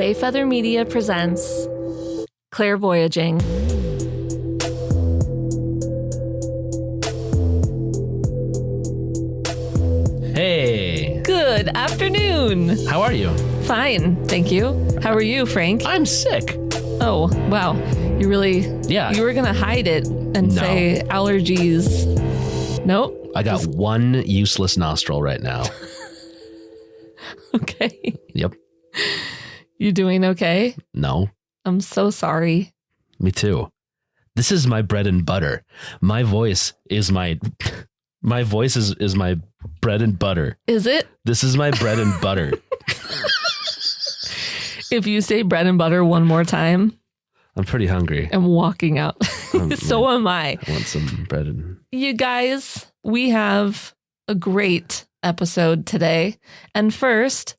Wayfeather Media presents Clairvoyaging. Hey. Good afternoon. How are you? Fine, thank you. How are you, Frank? I'm sick. Oh, wow. You really... Yeah. You were going to hide it and say allergies. Nope. I got one useless nostril right now. Okay. Yep. You doing okay? No. I'm so sorry. Me too. This is my bread and butter. My voice is my voice is my bread and butter. Is it? This is my bread and butter. If you say bread and butter one more time, I'm pretty hungry. I'm walking out. So am I. I want some bread and... You guys, we have a great episode today. And first,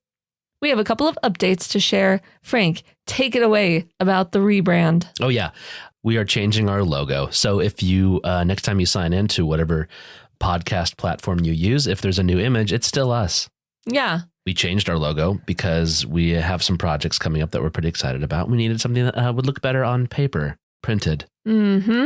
we have a couple of updates to share. Frank, take it away about the rebrand. Oh, yeah. We are changing our logo. So if you, next time you sign in to whatever podcast platform you use, if there's a new image, it's still us. Yeah. We changed our logo because we have some projects coming up that we're pretty excited about. We needed something that would look better on paper, printed. Mm-hmm.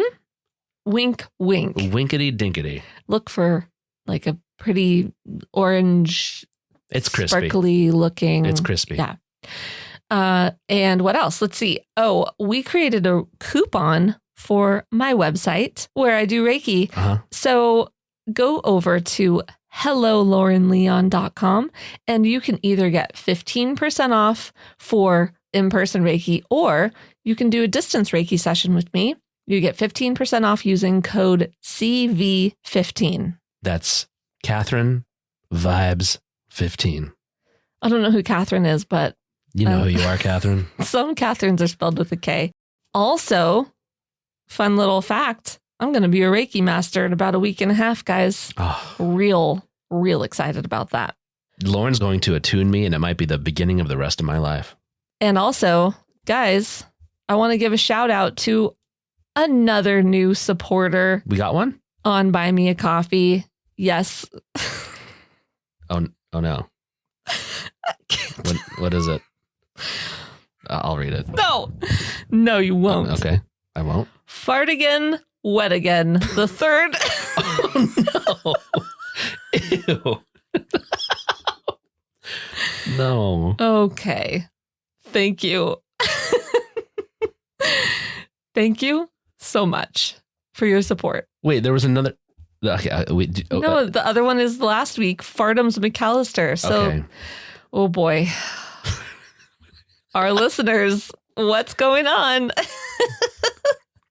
Wink, wink. Winkety dinkety. Look for like a pretty orange, it's crispy, sparkly looking. It's crispy. Yeah. And what else? Let's see. Oh, we created a coupon for my website where I do Reiki. Uh-huh. So go over to hellolaurenleon.com and you can either get 15% off for in-person Reiki, or you can do a distance Reiki session with me. You get 15% off using code CV15. That's Catherine Vibes 15. I don't know who Catherine is, but you know who you are, Catherine. Some Catherines are spelled with a K. Also, fun little fact, I'm going to be a Reiki Master in about a week and a half, guys. Oh. Real excited about that. Lauren's going to attune me, and it might be the beginning of the rest of my life. And also, guys, I want to give a shout out to another new supporter. We got one? On Buy Me a Coffee. Yes. Oh no. What is it? I'll read it. No, you won't. Okay, I won't. Fart again, wet again. The third. Oh, no. Ew. No. Okay. Thank you. Thank you so much for your support. Wait, there was another. Okay, no, the other one is last week, Fartums McAllister. So, okay. Oh boy. Our listeners, what's going on?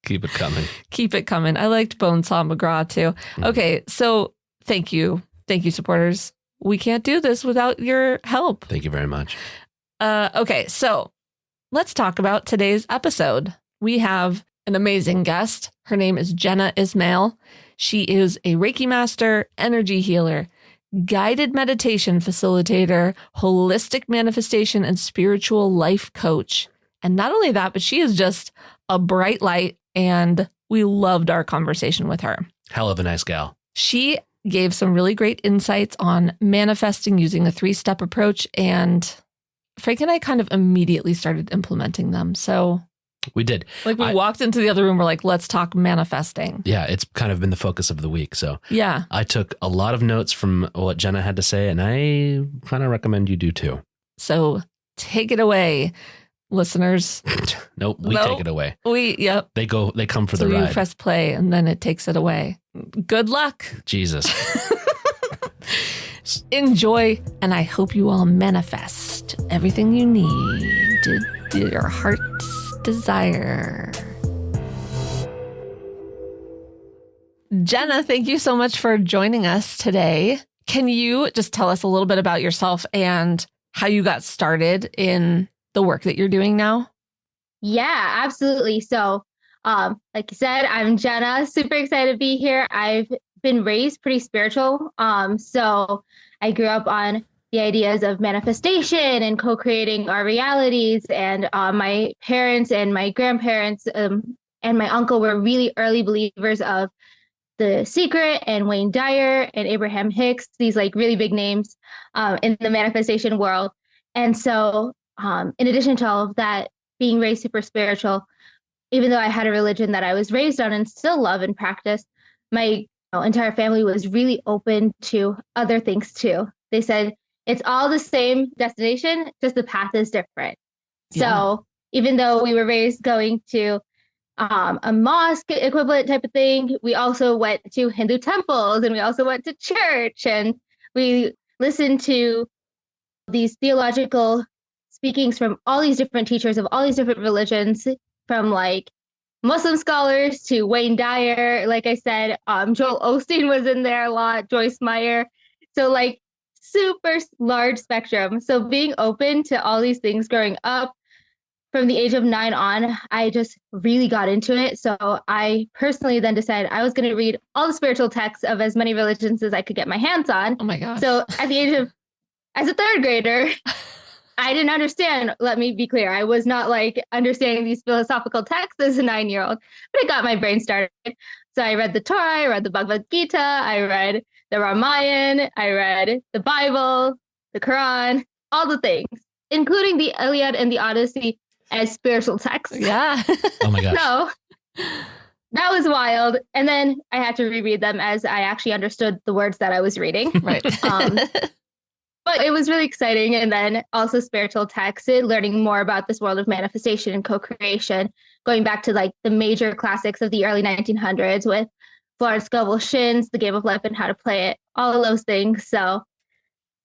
Keep it coming. Keep it coming. I liked Bonesaw McGraw too. Okay, so thank you. Thank you, supporters. We can't do this without your help. Thank you very much. Okay, so let's talk about today's episode. We have an amazing guest. Her name is Jenna Esmail. She is a Reiki Master, energy healer, guided meditation facilitator, holistic manifestation, and spiritual life coach. And not only that, but she is just a bright light, and we loved our conversation with her. Hell of a nice gal. She gave some really great insights on manifesting using a 3-step approach, and Frank and I kind of immediately started implementing them. So we did. Like we walked into the other room, we're like, let's talk manifesting. Yeah, it's kind of been the focus of the week. So yeah, I took a lot of notes from what Jenna had to say, and I kind of recommend you do too. So take it away, listeners. Nope, we take it away. Yep. They come for so the ride. You press play and then it takes it away. Good luck. Jesus. Enjoy, and I hope you all manifest everything you need to your heart's desire. Jenna, thank you so much for joining us today. Can you just tell us a little bit about yourself and how you got started in the work that you're doing now? Yeah, absolutely. So, like you said, I'm Jenna, super excited to be here. I've been raised pretty spiritual. So I grew up on the ideas of manifestation and co-creating our realities. And my parents and my grandparents and my uncle were really early believers of The Secret and Wayne Dyer and Abraham Hicks, these like really big names in the manifestation world. And so in addition to all of that, being raised super spiritual, even though I had a religion that I was raised on and still love and practice, my entire family was really open to other things too. They said, it's all the same destination, just the path is different. Yeah. So even though we were raised going to a mosque equivalent type of thing, we also went to Hindu temples and we also went to church, and we listened to these theological speakings from all these different teachers of all these different religions, from like Muslim scholars to Wayne Dyer. Like I said, Joel Osteen was in there a lot, Joyce Meyer. So like super large spectrum. So being open to all these things growing up, from the age of 9 on, I just really got into it. So I personally then decided I was going to read all the spiritual texts of as many religions as I could get my hands on. Oh my gosh. So at the age of, as a 3rd grader, I didn't understand. Let me be clear. I was not like understanding these philosophical texts as a 9-year-old, but it got my brain started. So I read the Torah, I read the Bhagavad Gita, I read the Ramayana, I read the Bible, the Quran, all the things, including the Iliad and the Odyssey as spiritual texts. Yeah. Oh my gosh. So that was wild. And then I had to reread them as I actually understood the words that I was reading. Right. But it was really exciting. And then also spiritual texts, learning more about this world of manifestation and co-creation, going back to like the major classics of the early 1900s with Florence Scovel Shinn's The Game of Life and How to Play It, all of those things. So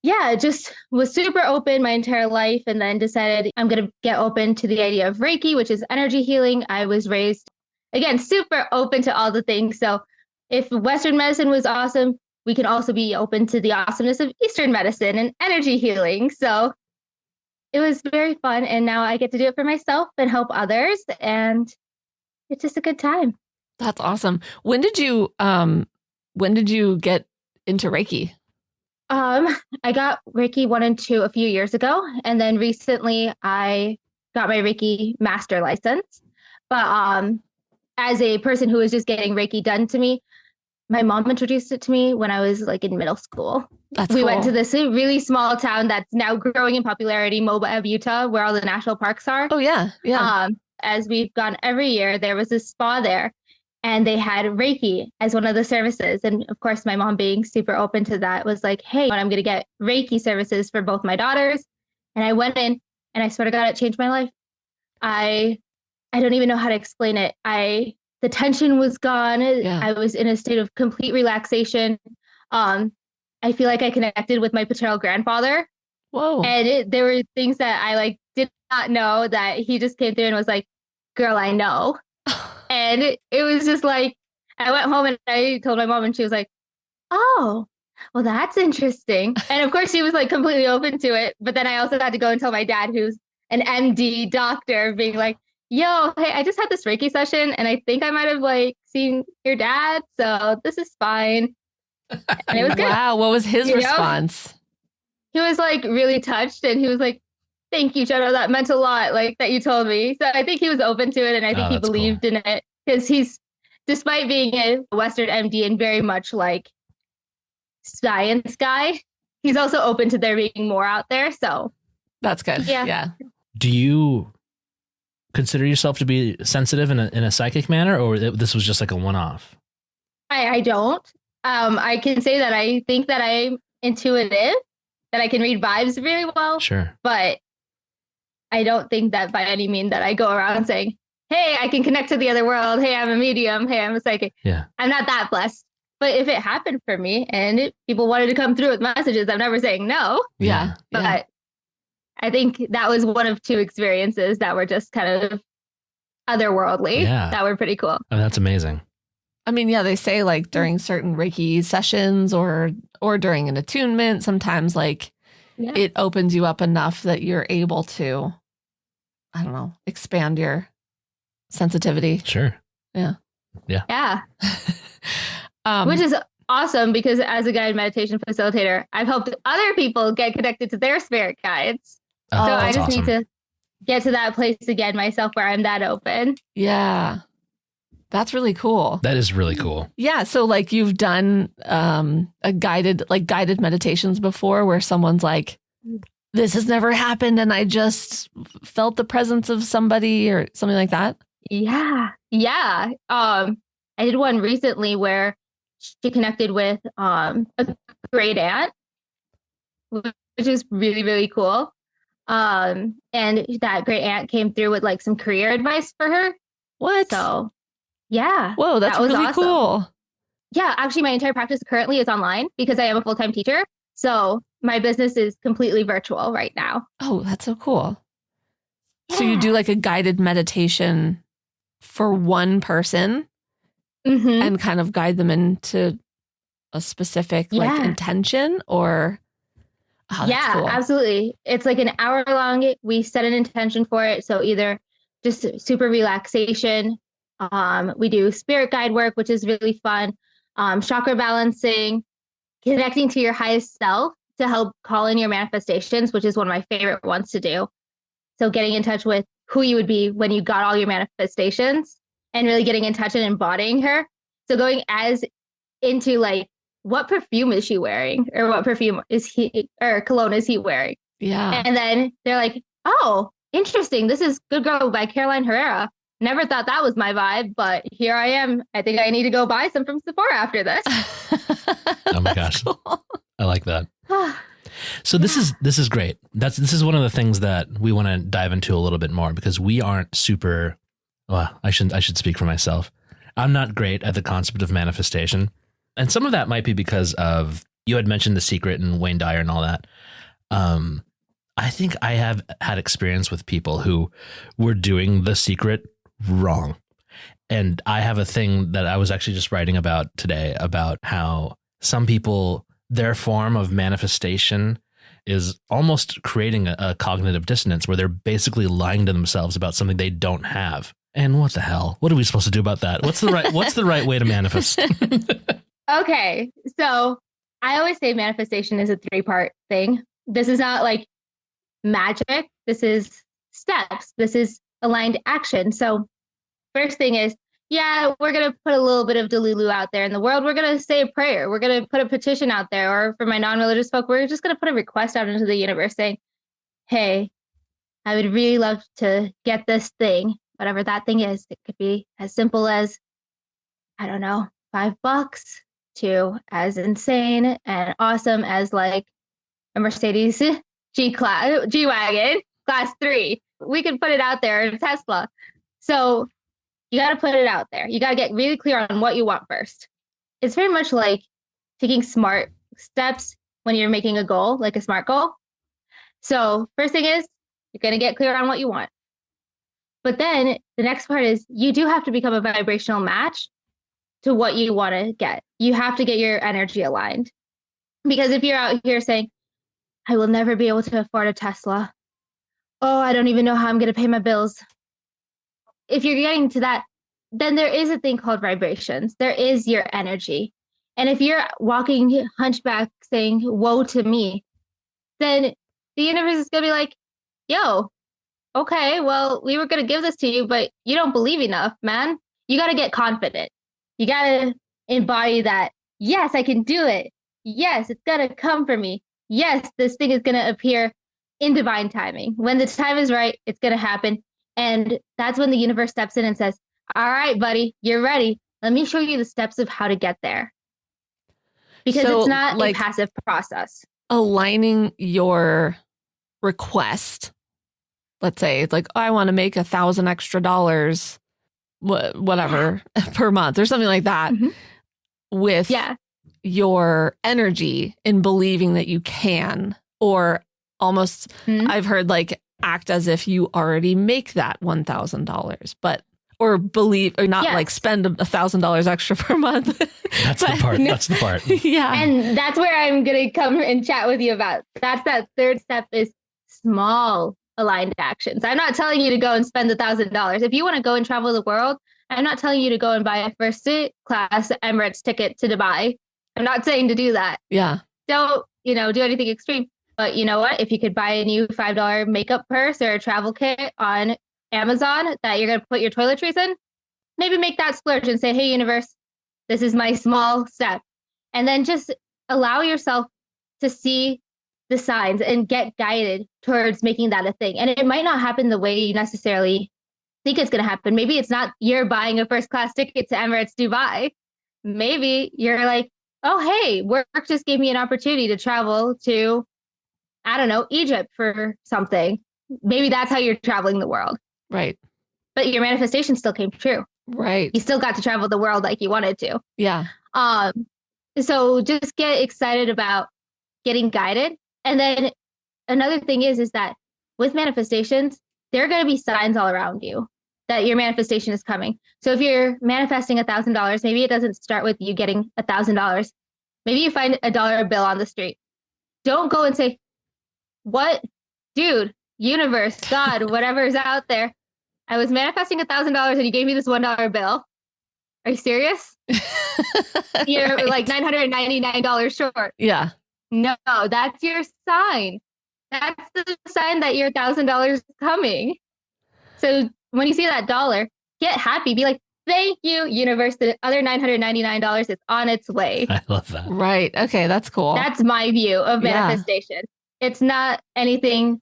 yeah, just was super open my entire life, and then decided I'm going to get open to the idea of Reiki, which is energy healing. I was raised, again, super open to all the things. So if Western medicine was awesome, we can also be open to the awesomeness of Eastern medicine and energy healing. So it was very fun. And now I get to do it for myself and help others. And it's just a good time. That's awesome. When did you get into Reiki? I got Reiki 1 and 2 a few years ago, and then recently I got my Reiki Master license. But as a person who was just getting Reiki done to me, my mom introduced it to me when I was like in middle school. We went to this really small town that's now growing in popularity, Moab, Utah, where all the national parks are. Oh yeah, yeah. As we've gone every year, there was a spa there, and they had Reiki as one of the services. And of course, my mom, being super open to that, was like, hey, I'm going to get Reiki services for both my daughters. And I went in, and I swear to God, it changed my life. I don't even know how to explain it. The tension was gone. Yeah. I was in a state of complete relaxation. I feel like I connected with my paternal grandfather. Whoa. And there were things that I like did not know, that he just came through and was like, girl, I know. And it was just like, I went home and I told my mom, and she was like, oh, well, that's interesting. And of course she was like completely open to it. But then I also had to go and tell my dad, who's an MD doctor, being like, yo, hey, I just had this Reiki session and I think I might have like seen your dad. So this is fine. And it was good. Wow. What was his response? He was like really touched, and he was like, thank you, Jenna, that meant a lot, like that you told me. So I think he was open to it, and I think he believed in it, because he's, despite being a Western MD and very much like science guy, he's also open to there being more out there. So that's good. Yeah. Do you consider yourself to be sensitive in a psychic manner, or this was just like a one-off? I don't. I can say that I think that I'm intuitive, that I can read vibes really well. Sure. But I don't think that by any means that I go around saying, hey, I can connect to the other world. Hey, I'm a medium. Hey, I'm a psychic. Yeah. I'm not that blessed. But if it happened for me and people wanted to come through with messages, I'm never saying no. Yeah. But I think that was one of 2 experiences that were just kind of otherworldly. Yeah. That were pretty cool. Oh, that's amazing. I mean, yeah, they say like during certain Reiki sessions or during an attunement, sometimes like it opens you up enough that you're able to, I don't know, expand your sensitivity. Sure. Yeah. Which is awesome, because as a guided meditation facilitator, I've helped other people get connected to their spirit guides. So I just need to get to that place again myself where I'm that open. Yeah. That's really cool. That is really cool. Yeah. So like you've done guided meditations before where someone's like, this has never happened and I just felt the presence of somebody or something like that? Yeah. Yeah. I did one recently where she connected with a great aunt, which is really, really cool. And that great aunt came through with like some career advice for her. What? So yeah. Whoa, that's that was really awesome. cool. Yeah, actually my entire practice currently is online because I am a full-time teacher. So my business is completely virtual right now. Oh, that's so cool. Yeah. So you do like a guided meditation for one person and kind of guide them into a specific like intention or yeah, cool. Absolutely. It's like an hour long. We set an intention for it. So either just super relaxation. We do spirit guide work, which is really fun. Chakra balancing, connecting to your highest self to help call in your manifestations, which is one of my favorite ones to do. So getting in touch with who you would be when you got all your manifestations and really getting in touch and embodying her. So going as into like, what perfume is she wearing? Or what perfume is he, or cologne is he wearing? Yeah. And then they're like, oh, interesting. This is Good Girl by Caroline Herrera. Never thought that was my vibe, but here I am. I think I need to go buy some from Sephora after this. Oh my gosh. Cool. I like that. So this is great. This is one of the things that we want to dive into a little bit more because we aren't super, well, I should speak for myself. I'm not great at the concept of manifestation. And some of that might be because of, you had mentioned The Secret and Wayne Dyer and all that. I think I have had experience with people who were doing The Secret wrong. And I have a thing that I was actually just writing about today about how some people, their form of manifestation is almost creating a cognitive dissonance where they're basically lying to themselves about something they don't have. And what the hell? What are we supposed to do about that? What's the right way to manifest? Okay. So I always say manifestation is a 3-part thing. This is not like magic. This is steps. This is aligned action. So first thing is, yeah, we're going to put a little bit of Delulu out there in the world. We're going to say a prayer. We're going to put a petition out there. Or for my non-religious folk, we're just going to put a request out into the universe saying, hey, I would really love to get this thing, whatever that thing is. It could be as simple as, I don't know, $5 to as insane and awesome as like a Mercedes G-Wagon class 3. We could put it out there in Tesla. So you got to put it out there. You got to get really clear on what you want first. It's very much like taking smart steps when you're making a goal, like a SMART goal. So first thing is you're going to get clear on what you want. But then the next part is you do have to become a vibrational match to what you want to get. You have to get your energy aligned. Because if you're out here saying, I will never be able to afford a Tesla. Oh, I don't even know how I'm going to pay my bills. If you're getting to that, then there is a thing called vibrations. There is your energy. And if you're walking hunchback saying, woe to me, then the universe is going to be like, yo, okay, well, we were going to give this to you, but you don't believe enough, man. You got to get confident. You got to embody that. Yes, I can do it. Yes, it's going to come for me. Yes, this thing is going to appear in divine timing. When the time is right, it's going to happen. And that's when the universe steps in and says, all right, buddy, you're ready. Let me show you the steps of how to get there. Because it's not like a passive process. Aligning your request, let's say, like, oh, I want to make $1,000 extra, whatever, per month or something like that, with your energy in believing that you can, or almost, I've heard like act as if you already make that $1,000, but or believe or not like spend $1,000 extra per month. That's the part. That's the part. Yeah. And that's where I'm going to come and chat with you about. That's that third step is small aligned actions. I'm not telling you to go and spend $1,000. If you want to go and travel the world, I'm not telling you to go and buy a first class Emirates ticket to Dubai. I'm not saying to do that. Yeah. Don't, do anything extreme. But you know what? If you could buy a new $5 makeup purse or a travel kit on Amazon that you're going to put your toiletries in, maybe make that splurge and say, hey, universe, this is my small step. And then just allow yourself to see the signs and get guided towards making that a thing. And it might not happen the way you necessarily think it's going to happen. Maybe it's not you're buying a first class ticket to Emirates Dubai. Maybe you're like, oh, hey, work just gave me an opportunity to travel to, I don't know, Egypt for something. Maybe that's how you're traveling the world. Right. But your manifestation still came true. Right. You still got to travel the world like you wanted to. Yeah. So just get excited about getting guided. And then another thing is that with manifestations, there are going to be signs all around you that your manifestation is coming. So if you're manifesting $1,000, maybe it doesn't start with you getting $1,000. Maybe you find a dollar bill on the street. Don't go and say, what, dude, universe, God, whatever's out there. I was manifesting $1,000 and you gave me this $1 bill. Are you serious? You're Right. like $999 short. Yeah. No, that's your sign. That's the sign that your $1,000 is coming. So when you see that dollar, get happy. Be like, thank you, universe. The other $999 is on its way. I love that. Right. Okay. That's cool. That's my view of Yeah. manifestation. It's not anything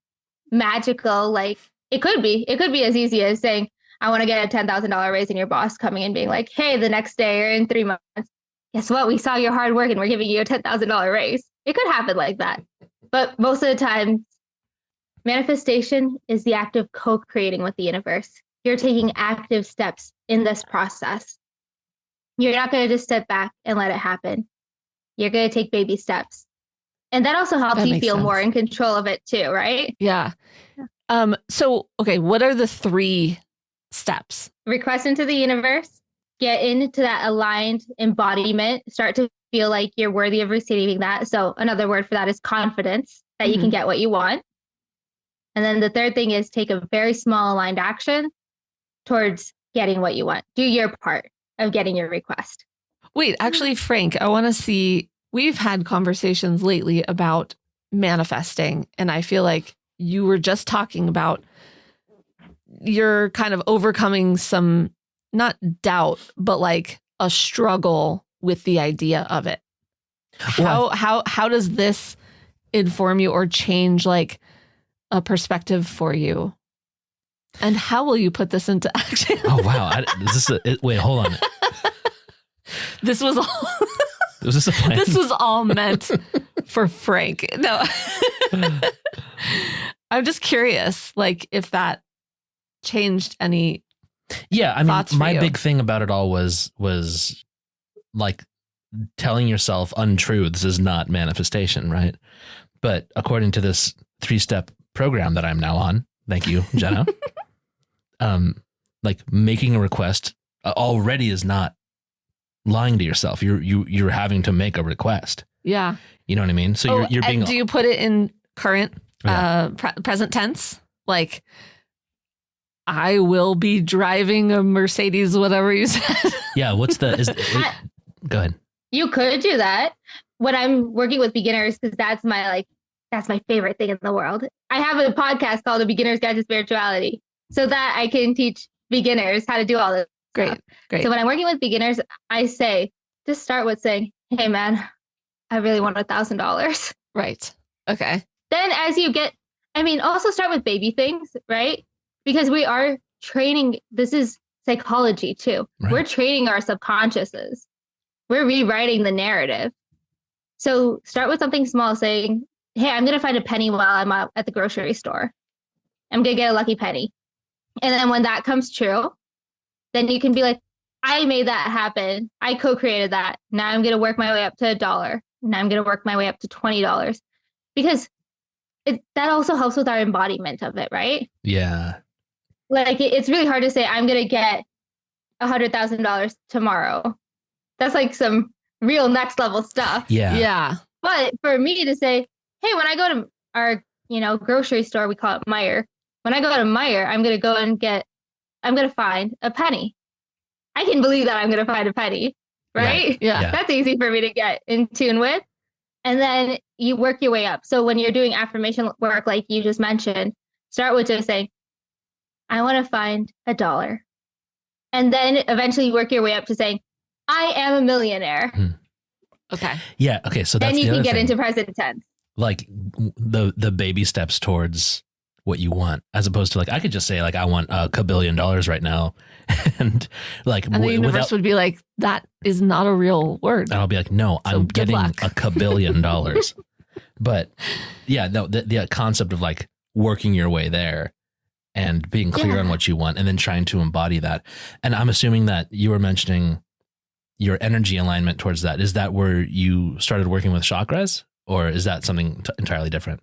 magical. Like it could be as easy as saying, I want to get a $10,000 raise and your boss coming and being like, hey, the next day or in 3 months, guess what? We saw your hard work and we're giving you a $10,000 raise. It could happen like that. But most of the time, manifestation is the act of co-creating with the universe. You're taking active steps in this process. You're not going to just step back and let it happen. You're going to take baby steps. And that also helps That you makes feel sense. more in control of it too, right? Yeah. So, okay, what are the 3 steps? Request into the universe, get into that aligned embodiment, start to feel like you're worthy of receiving that. So another word for that is confidence that you can get what you want. And then the third thing is take a very small aligned action towards getting what you want. Do your part of getting your request. Wait, actually, Frank, I want to see, we've had conversations lately about manifesting, and I feel like you were just talking about you're kind of overcoming some, not doubt, but like a struggle with the idea of it. How does this inform you or change like a perspective for you? And how will you put this into action? Oh, wow. Wait, hold on. This was all Was this a plan? this was all meant for Frank. No. I'm just curious, like if that changed any. Yeah, I mean, thoughts for my you? big thing about it all was like telling yourself untruths is not manifestation, right? But according to this 3-step program that I'm now on, thank you, Jenna, like making a request already is not lying to yourself. You're having to make a request. Yeah. You know what I mean? So you're being. And do you put it in current, Yeah. present tense? Like, I will be driving a Mercedes, whatever you said. Yeah. What's the? Go ahead. You could do that when I'm working with beginners, because that's my favorite thing in the world. I have a podcast called The Beginner's Guide to Spirituality, so that I can teach beginners how to do all this. Great. So when I'm working with beginners, I say, just start with saying, hey man, I really want $1,000. Right. Okay. Then as you get, also start with baby things, right? Because we are training, this is psychology too. Right. We're training our subconsciouses. We're rewriting the narrative. So start with something small, saying, hey, I'm going to find a penny while I'm out at the grocery store. I'm going to get a lucky penny. And then when that comes true, then you can be like, I made that happen. I co-created that. Now I'm going to work my way up to $1. Now I'm going to work my way up to $20. Because that also helps with our embodiment of it, right? Yeah. Like it's really hard to say, I'm going to get $100,000 tomorrow. That's like some real next level stuff. Yeah. Yeah. But for me to say, hey, when I go to our, grocery store, we call it Meijer. When I go to Meijer, I'm going to find a penny. I can believe that I'm going to find a penny, right? Yeah. That's easy for me to get in tune with. And then you work your way up. So when you're doing affirmation work, like you just mentioned, start with just saying, I want to find $1. And then eventually work your way up to saying, I am a millionaire. Okay. Yeah. Okay. So that's then you the can other get thing. into present tense. like the baby steps towards what you want, as opposed to like, I could just say like, I want $1 billion right now. And like, and the universe would be like, that is not a real word. And I'll be like, no, so I'm getting $1 billion. But yeah, no, the concept of like working your way there and being clear on what you want and then trying to embody that. And I'm assuming that you were mentioning your energy alignment towards that. Is that where you started working with chakras, or is that something entirely different?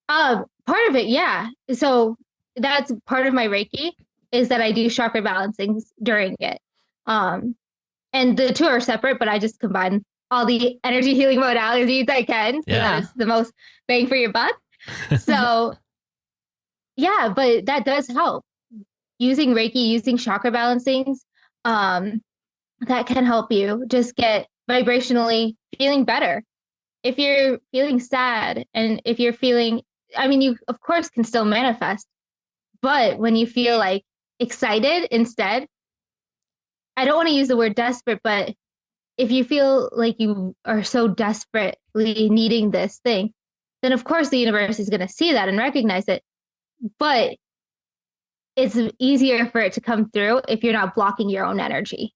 Part of it, yeah. So that's part of my Reiki, is that I do chakra balancing during it. And the two are separate, but I just combine all the energy healing modalities I can. So that's the most bang for your buck. So yeah, but that does help. Using Reiki, using chakra balancings, that can help you just get vibrationally feeling better. If you're feeling sad and if you're feeling, I mean, you of course can still manifest, but when you feel like excited instead, I don't want to use the word desperate, but if you feel like you are so desperately needing this thing, then of course the universe is going to see that and recognize it. But it's easier for it to come through if you're not blocking your own energy.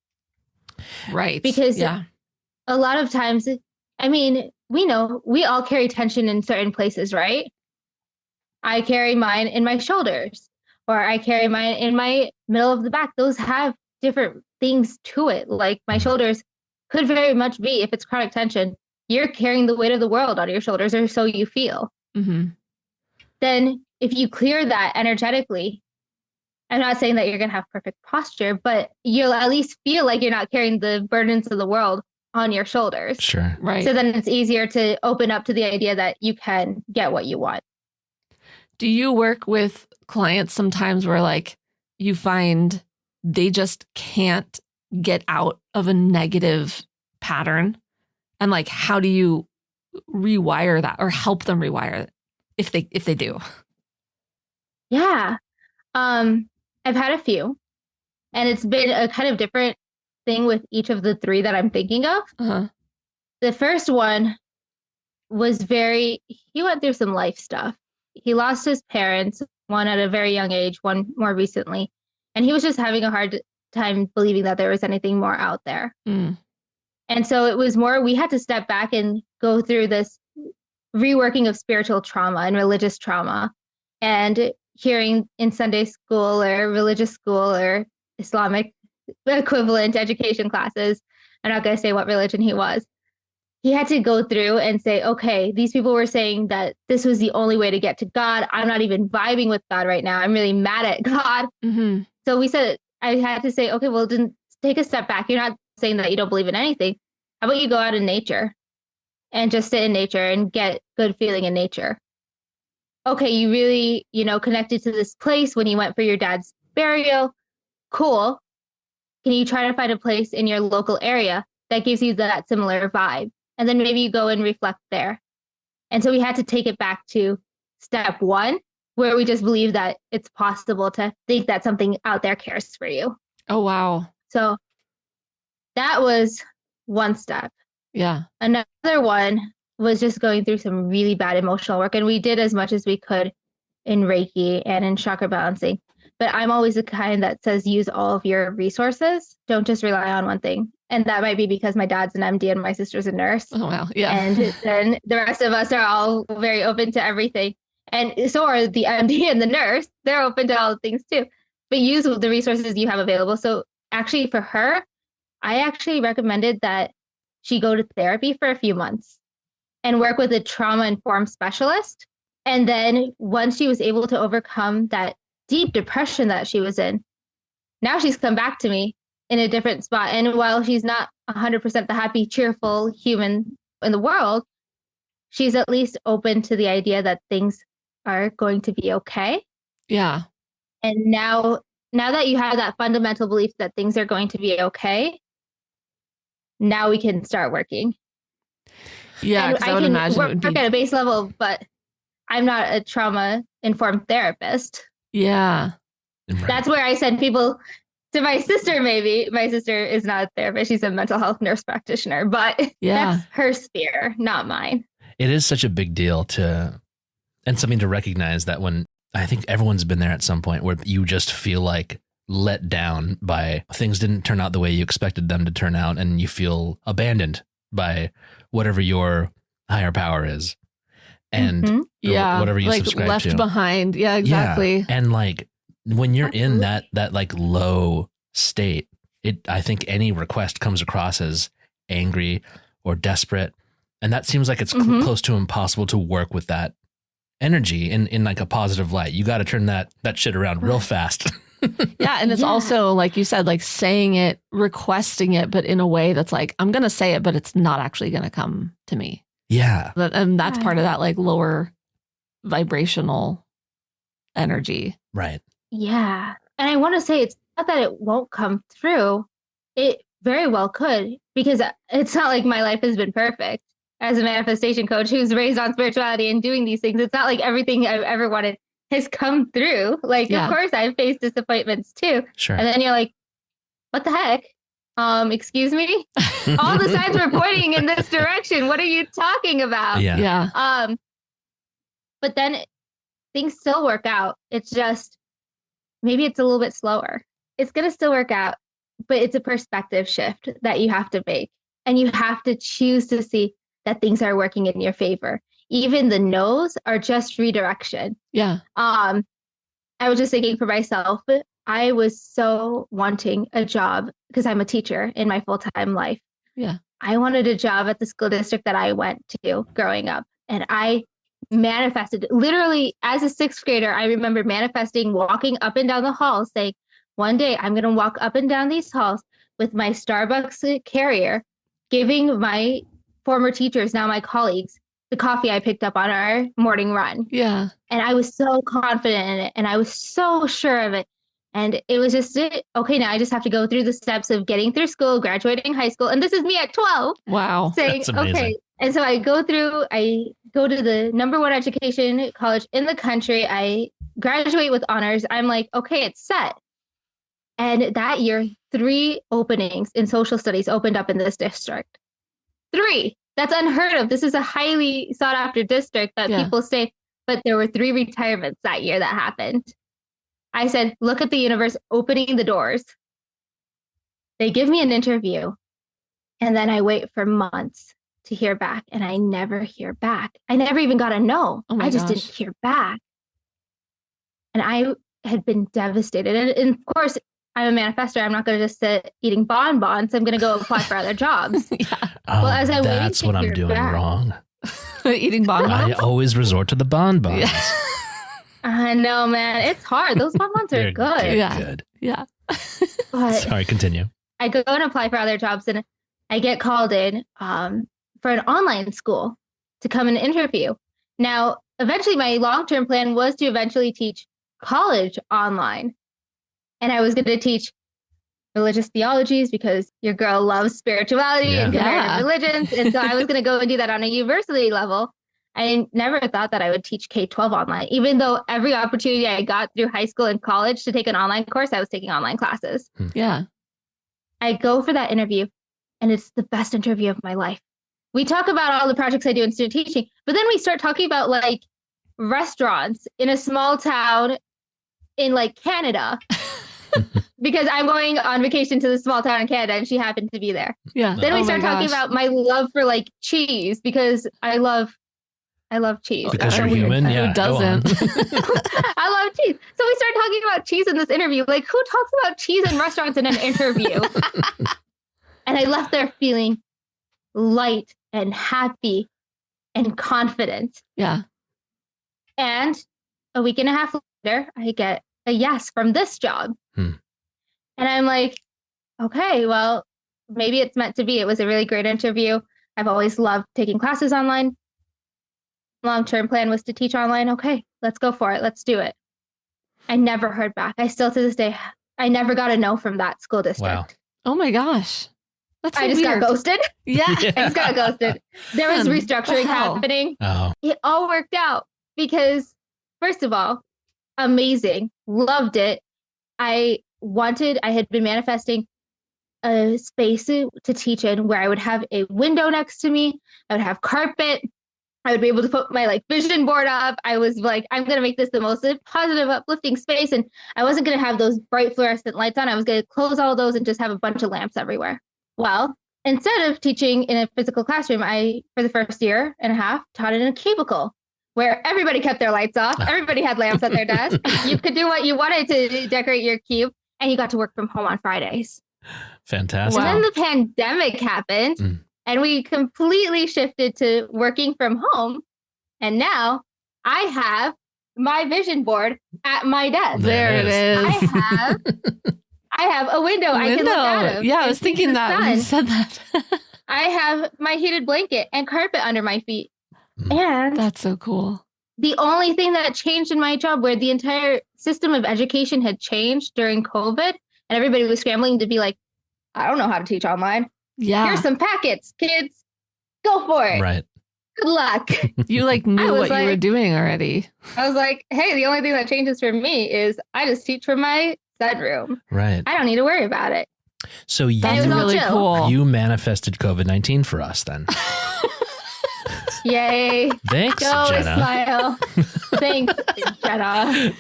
Right. Because a lot of times, I mean, we know we all carry tension in certain places, right? I carry mine in my shoulders, or I carry mine in my middle of the back. Those have different things to it. Like my shoulders could very much be, if it's chronic tension, you're carrying the weight of the world on your shoulders, or so you feel. Mm-hmm. Then if you clear that energetically, I'm not saying that you're going to have perfect posture, but you'll at least feel like you're not carrying the burdens of the world on your shoulders. Sure. Right. So then it's easier to open up to the idea that you can get what you want. Do you work with clients sometimes where like you find they just can't get out of a negative pattern? And like, how do you rewire that or help them rewire it if they do? Yeah. I've had a few, and it's been a kind of different thing with each of the three that I'm thinking of. Uh-huh. The first one was he went through some life stuff. He lost his parents, one at a very young age, one more recently. And he was just having a hard time believing that there was anything more out there. Mm. And so it was more, we had to step back and go through this reworking of spiritual trauma and religious trauma, and hearing in Sunday school or religious school or Islamic equivalent education classes. I'm not going to say what religion he was. He had to go through and say, okay, these people were saying that this was the only way to get to God. I'm not even vibing with God right now. I'm really mad at God. Mm-hmm. So I had to say, okay, well, then take a step back. You're not saying that you don't believe in anything. How about you go out in nature and just sit in nature and get good feeling in nature? Okay, you really, connected to this place when you went for your dad's burial. Cool. Can you try to find a place in your local area that gives you that similar vibe? And then maybe you go and reflect there. And so we had to take it back to step one, where we just believe that it's possible to think that something out there cares for you. Oh, wow. So that was one step. Yeah. Another one was just going through some really bad emotional work. And we did as much as we could in Reiki and in chakra balancing. But I'm always the kind that says use all of your resources. Don't just rely on one thing. And that might be because my dad's an MD and my sister's a nurse. Oh, wow. Yeah. And then the rest of us are all very open to everything. And so are the MD and the nurse. They're open to all things too. But use the resources you have available. So actually for her, I actually recommended that she go to therapy for a few months and work with a trauma-informed specialist. And then once she was able to overcome that deep depression that she was in, now she's come back to me in a different spot. And while she's not 100% the happy, cheerful human in the world, she's at least open to the idea that things are going to be okay. Yeah. And now that you have that fundamental belief that things are going to be okay, now we can start working. Yeah, because I would imagine work at a base level, but I'm not a trauma-informed therapist. Yeah. Right. That's where I send people to my sister, maybe. My sister is not a therapist. She's a mental health nurse practitioner, but that's her sphere, not mine. It is such a big deal and something to recognize that when I think everyone's been there at some point where you just feel like let down by things didn't turn out the way you expected them to turn out, and you feel abandoned by whatever your higher power is. And whatever you like subscribe left to. behind. Yeah, exactly. Yeah. And like when you're in that like low state, I think any request comes across as angry or desperate. And that seems like it's close to impossible to work with that energy in like a positive light. You got to turn that shit around real fast. Yeah. And it's also, like you said, like saying it, requesting it, but in a way that's like, I'm going to say it, but it's not actually going to come to me. Yeah. And that's part of that like lower vibrational energy. Right. Yeah. And I want to say it's not that it won't come through. It very well could, because it's not like my life has been perfect. As a manifestation coach who's raised on spirituality and doing these things, it's not like everything I've ever wanted has come through. Like, of course, I've faced disappointments too. Sure. And then you're like, what the heck? Excuse me? All the signs were pointing in this direction. What are you talking about? Yeah. But then things still work out. It's just, maybe it's a little bit slower. It's going to still work out, but it's a perspective shift that you have to make. And you have to choose to see that things are working in your favor. Even the no's are just redirection. Yeah. I was just thinking for myself, I was so wanting a job because I'm a teacher in my full-time life. Yeah. I wanted a job at the school district that I went to growing up. And I manifested literally as a sixth grader. I remember manifesting, walking up and down the halls saying, one day I'm going to walk up and down these halls with my Starbucks carrier, giving my former teachers, now my colleagues, the coffee I picked up on our morning run. Yeah. And I was so confident in it. And I was so sure of it. And it was just, okay, now I just have to go through the steps of getting through school, graduating high school. And this is me at 12. Wow. Saying, okay. And so I go to the number one education college in the country. I graduate with honors. I'm like, okay, it's set. And that year, 3 openings in social studies opened up in this district. 3. That's unheard of. This is a highly sought after district that people say, but there were 3 retirements that year that happened. I said, look at the universe opening the doors. They give me an interview, and then I wait for months to hear back, and I never hear back. I never even got a no. I just didn't hear back. And I had been devastated. And of course, I'm a manifestor. I'm not going to just sit eating bonbons. I'm going to go apply for other jobs. Well, as I that's what I'm doing wrong. Eating bonbons? I always resort to the bonbons. Yeah. I know, man. It's hard. Those bonbons are good. Yeah. Good. Yeah. But sorry, continue. I go and apply for other jobs, and I get called in for an online school to come and interview. Now, eventually, my long-term plan was to eventually teach college online. And I was going to teach religious theologies because your girl loves spirituality and comparative religions. And so I was going to go and do that on a university level. I never thought that I would teach K-12 online, even though every opportunity I got through high school and college to take an online course, I was taking online classes. Yeah. I go for that interview, and it's the best interview of my life. We talk about all the projects I do in student teaching, but then we start talking about like restaurants in a small town in like Canada. Because I'm going on vacation to the small town in Canada, and she happened to be there. Yeah. Then we start talking about my love for like cheese, because I love cheese. Because you're human, yeah. Who doesn't? I love cheese. So we start talking about cheese in this interview. Like, who talks about cheese in restaurants in an interview? And I left there feeling light and happy and confident. Yeah. And a week and a half later, I get a yes from this job. And I'm like, okay, well, maybe it's meant to be. It was a really great interview. I've always loved taking classes online. Long-term plan was to teach online. Okay, let's go for it. Let's do it. I never heard back. I still, to this day, I never got a no from that school district. Wow. Oh my gosh. That's so I just weird. got ghosted. Yeah. I just got ghosted. There was restructuring happening. Oh. It all worked out because, first of all, amazing. Loved it. I had been manifesting a space to teach in where I would have a window next to me. I would have carpet. I would be able to put my like vision board up. I was like, I'm going to make this the most positive, uplifting space. And I wasn't going to have those bright fluorescent lights on. I was going to close all those and just have a bunch of lamps everywhere. Well, instead of teaching in a physical classroom, I, for the first year and a half, taught in a cubicle where everybody kept their lights off. Everybody had lamps at their desk. You could do what you wanted to decorate your cube, and you got to work from home on Fridays. Fantastic. And then the pandemic happened. And we completely shifted to working from home. And now I have my vision board at my desk. There it is. I have a window I can look out of. Yeah, I was thinking that when you said that. I have my heated blanket and carpet under my feet. And that's so cool. The only thing that changed in my job, where the entire system of education had changed during COVID, and everybody was scrambling to be like, I don't know how to teach online. Yeah. Here's some packets, kids. Go for it. Right. Good luck. You like knew what you were doing already. I was like, hey, the only thing that changes for me is I just teach from my bedroom. Right. I don't need to worry about it. So that's really cool. You manifested COVID-19 for us then. Yay. Thanks, Go Jenna. Smile. Thanks, Jenna.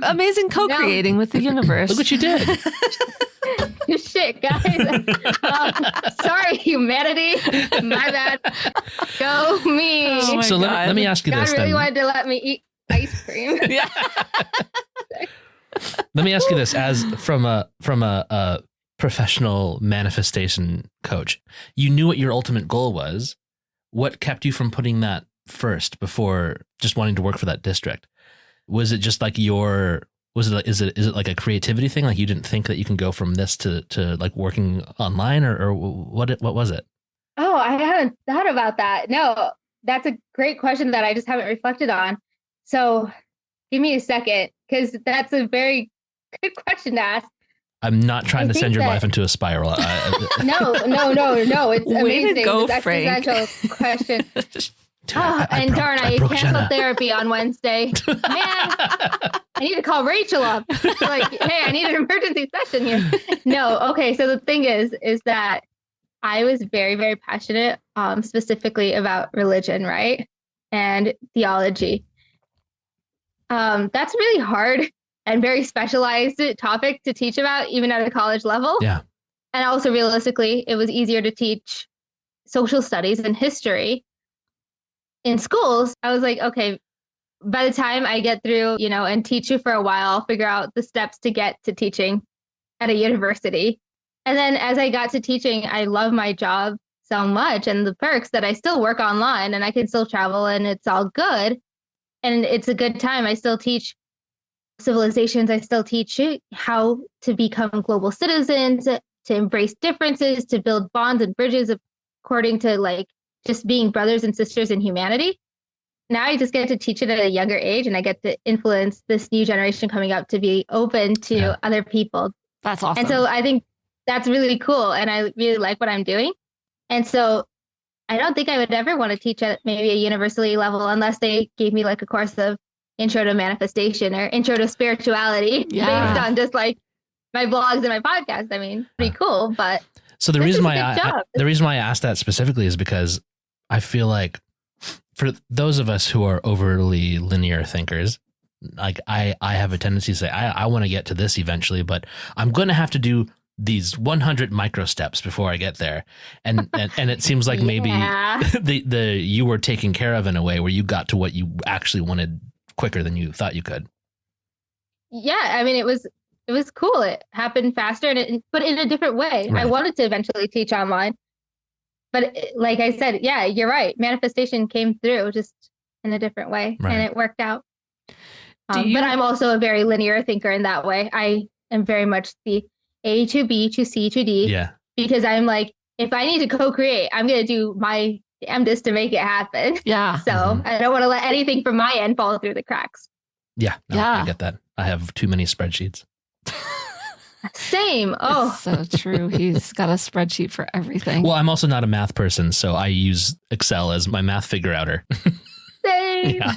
Amazing co-creating with the universe. Look what you did. Shit, guys. Sorry, humanity. My bad. Go me. Oh so let me ask you this. God really then. wanted to let me eat ice cream. Yeah. Let me ask you this: as from a professional manifestation coach, you knew what your ultimate goal was. What kept you from putting that first before just wanting to work for that district? Was it just like is it like a creativity thing? Like you didn't think that you can go from this to like working online, or what was it? Oh, I haven't thought about that. No, that's a great question that I just haven't reflected on. So give me a second, because that's a very good question to ask. I'm not trying to send your life into a spiral. No. It's amazing. To go, it's Frank. existential question. I darn, I broke canceled Jenna. Therapy on Wednesday. Man, I need to call Rachel up. Like, hey, I need an emergency session here. No, okay. So the thing is that I was very, very passionate, specifically about religion, right? And theology. That's really hard and very specialized topic to teach about, even at a college level. Yeah. And also, realistically, it was easier to teach social studies and history in schools. I was like, okay, by the time I get through, and teach you for a while, I'll figure out the steps to get to teaching at a university. And then as I got to teaching, I love my job so much and the perks that I still work online and I can still travel and it's all good. And it's a good time. I still teach civilizations. I still teach how to become global citizens, to embrace differences, to build bonds and bridges according to like just being brothers and sisters in humanity. Now I just get to teach it at a younger age, and I get to influence this new generation coming up to be open to other people. That's awesome. And so I think that's really cool, and I really like what I'm doing. And so I don't think I would ever want to teach at maybe a university level unless they gave me like a course of intro to manifestation or intro to spirituality based on just like my blogs and my podcast. I mean, pretty cool. But so the reason why I asked that specifically is because I feel like for those of us who are overly linear thinkers, like I have a tendency to say, I want to get to this eventually, but I'm going to have to do these 100 micro steps before I get there. And it seems like maybe you were taken care of in a way where you got to what you actually wanted quicker than you thought you could. Yeah. I mean, it was cool. It happened faster but in a different way. Right. I wanted to eventually teach online, but like I said, yeah, you're right. Manifestation came through just in a different way and it worked out. But I'm also a very linear thinker in that way. I am very much the A to B to C to D. Yeah. Because I'm like, if I need to co-create, I'm going to do my damnedest to make it happen. Yeah. So I don't want to let anything from my end fall through the cracks. Yeah. No, I get that. I have too many spreadsheets. Same. Oh, it's so true. He's got a spreadsheet for everything. Well, I'm also not a math person, so I use Excel as my math figure outer. Same. Yeah.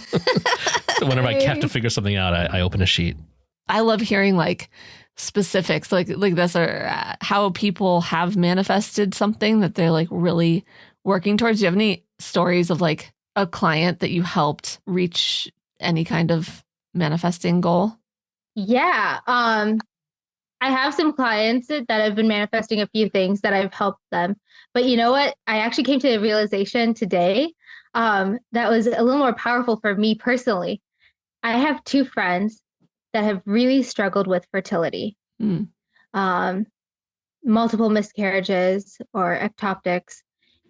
So whenever I have to figure something out, I open a sheet. I love hearing like specifics like this, or how people have manifested something that they're like really working towards. Do you have any stories of like a client that you helped reach any kind of manifesting goal? Yeah. I have some clients that have been manifesting a few things that I've helped them. But you know what? I actually came to a realization today that was a little more powerful for me personally. I have two friends that have really struggled with fertility, multiple miscarriages or ectopics.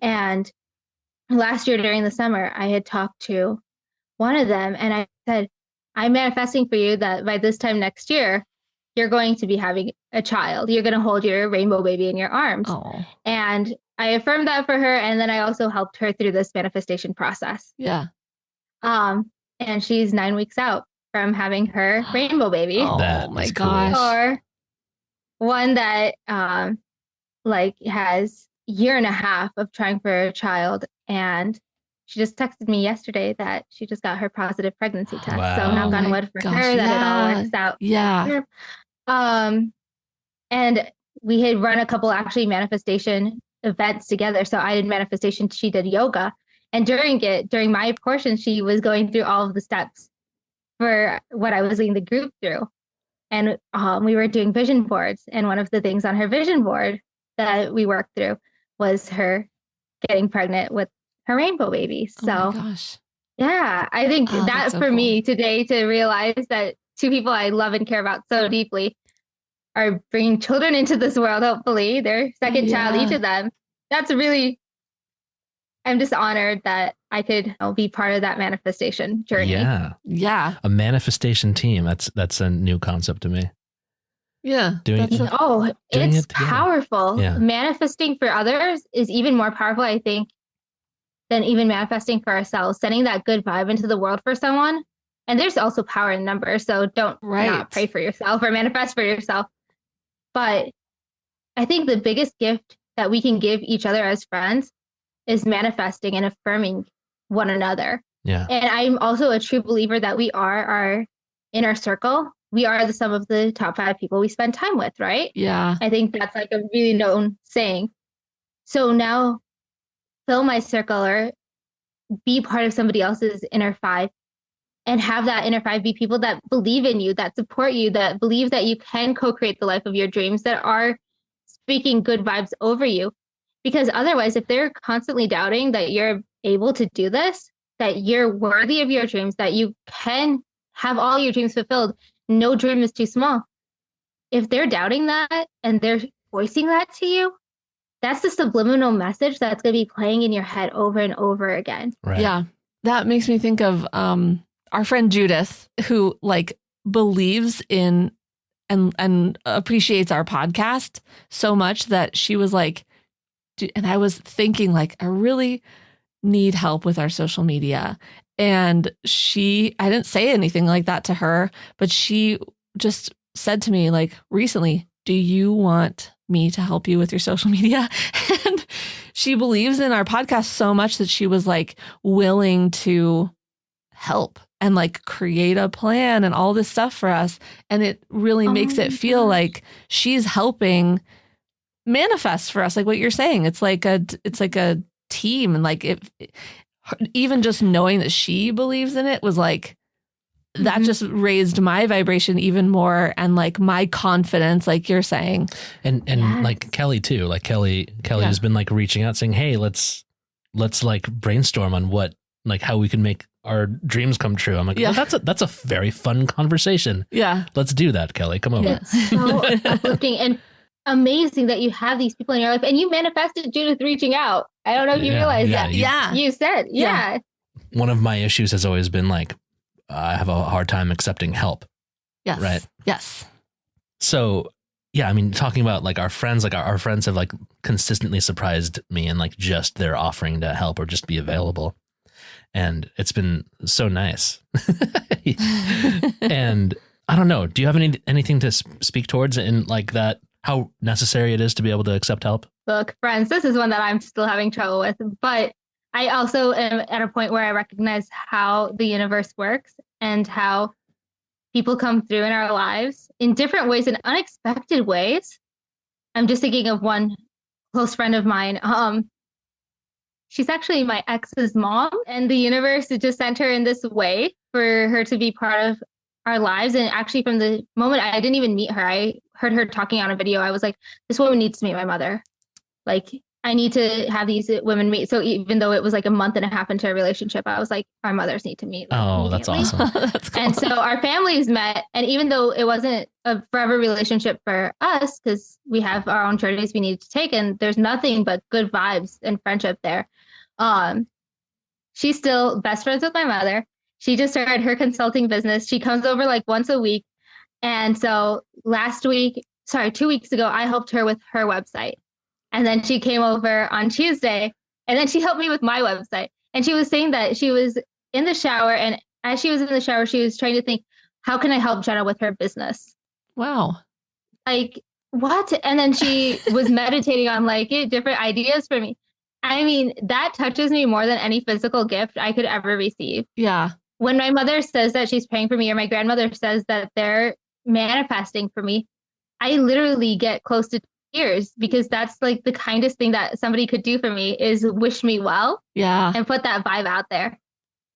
And last year during the summer, I had talked to one of them and I said, I'm manifesting for you that by this time next year, you're going to be having a child. You're going to hold your rainbow baby in your arms. Oh. And I affirmed that for her. And then I also helped her through this manifestation process. Yeah. And she's 9 weeks out from having her rainbow baby. Oh my gosh. Cool. Or one that has a year and a half of trying for a child, and she just texted me yesterday that she just got her positive pregnancy test. Wow. So knock on wood for her that it all works out. Yeah. And we had run a couple actually manifestation events together. So I did manifestation, she did yoga. And during my portion, she was going through all of the steps for what I was leading the group through. And we were doing vision boards. And one of the things on her vision board that we worked through was her getting pregnant with her rainbow baby. So, oh my gosh. Yeah, I think that so for cool. me today to realize that two people I love and care about so deeply are bringing children into this world, hopefully, their second child, each of them. That's really, I'm just honored that I could be part of that manifestation journey. Yeah. Yeah. A manifestation team. That's a new concept to me. Yeah. It's powerful. Yeah. Manifesting for others is even more powerful, I think, than even manifesting for ourselves. Sending that good vibe into the world for someone. And there's also power in numbers. So don't not pray for yourself or manifest for yourself. But I think the biggest gift that we can give each other as friends is manifesting and affirming one another. Yeah. And I'm also a true believer that we are our inner circle. We are the sum of the top 5 people we spend time with, right? Yeah. I think that's like a really known saying. So now fill my circle or be part of somebody else's inner 5 and have that inner 5 be people that believe in you, that support you, that believe that you can co-create the life of your dreams, that are speaking good vibes over you. Because otherwise, if they're constantly doubting that you're able to do this, that you're worthy of your dreams, that you can have all your dreams fulfilled, no dream is too small. If they're doubting that and they're voicing that to you, that's the subliminal message that's going to be playing in your head over and over again. Right. Yeah. That makes me think of our friend Judith, who believes in and appreciates our podcast so much that she was like, and I was thinking I really need help with our social media. And I didn't say anything like that to her, but she just said to me recently, do you want me to help you with your social media? And she believes in our podcast so much that she was willing to help and create a plan and all this stuff for us. And it really makes it feel like she's helping manifest for us. Like what you're saying, it's like a team. And even just knowing that she believes in it was that just raised my vibration even more, and my confidence, like you're saying. And Yes. Kelly too, Kelly has been reaching out saying, hey, let's brainstorm on what, how we can make our dreams come true. I'm well, that's a very fun conversation. Yeah. Let's do that, Kelly. Come over. It's so uplifting and amazing that you have these people in your life, and you manifested Judith reaching out. I don't know if you realize that. You said, One of my issues has always been I have a hard time accepting help. Yes. Right. Yes. So, yeah, I mean, talking about our friends, our friends have consistently surprised me in just their offering to help or just be available. And it's been so nice. And I don't know, do you have anything to speak towards in that, how necessary it is to be able to accept help? Look, friends, this is one that I'm still having trouble with, but I also am at a point where I recognize how the universe works and how people come through in our lives in different ways, in unexpected ways. I'm just thinking of one close friend of mine. she's actually my ex's mom, and the universe just sent her in this way for her to be part of our lives. And actually, from the moment I didn't even meet her, I heard her talking on a video. I was like, this woman needs to meet my mother. Like, I need to have these women meet. So even though it was like a month and a half into a relationship, I was like, our mothers need to meet. Like, oh, that's awesome. That's cool. And so our families met. And even though it wasn't a forever relationship for us, because we have our own journeys we need to take, and there's nothing but good vibes and friendship there. She's still best friends with my mother. She just started her consulting business. She comes over like once a week. And so 2 weeks ago, I helped her with her website. And then she came over on Tuesday, and then she helped me with my website. And she was saying that she was in the shower, and as she was in the shower, she was trying to think, how can I help Jenna with her business? Wow. Like, what? And then she was meditating on like different ideas for me. I mean, that touches me more than any physical gift I could ever receive. Yeah. When my mother says that she's praying for me, or my grandmother says that they're manifesting for me, I literally get close to tears, because that's like the kindest thing that somebody could do for me is wish me well. Yeah. And put that vibe out there.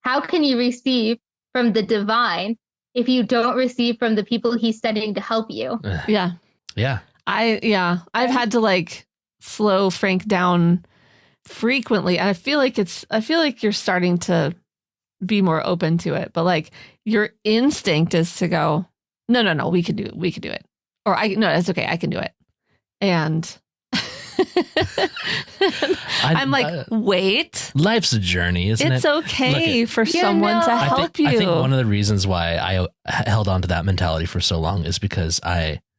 How can you receive from the divine if you don't receive from the people he's sending to help you? Yeah. Yeah. I've had to like slow Frank down frequently. And I feel like you're starting to be more open to it, but like your instinct is to go, no, we can do it. Or no, it's okay. I can do it. And I'm like, wait, life's a journey, isn't it? It's okay for someone to help you. I think one of the reasons why I held on to that mentality for so long is because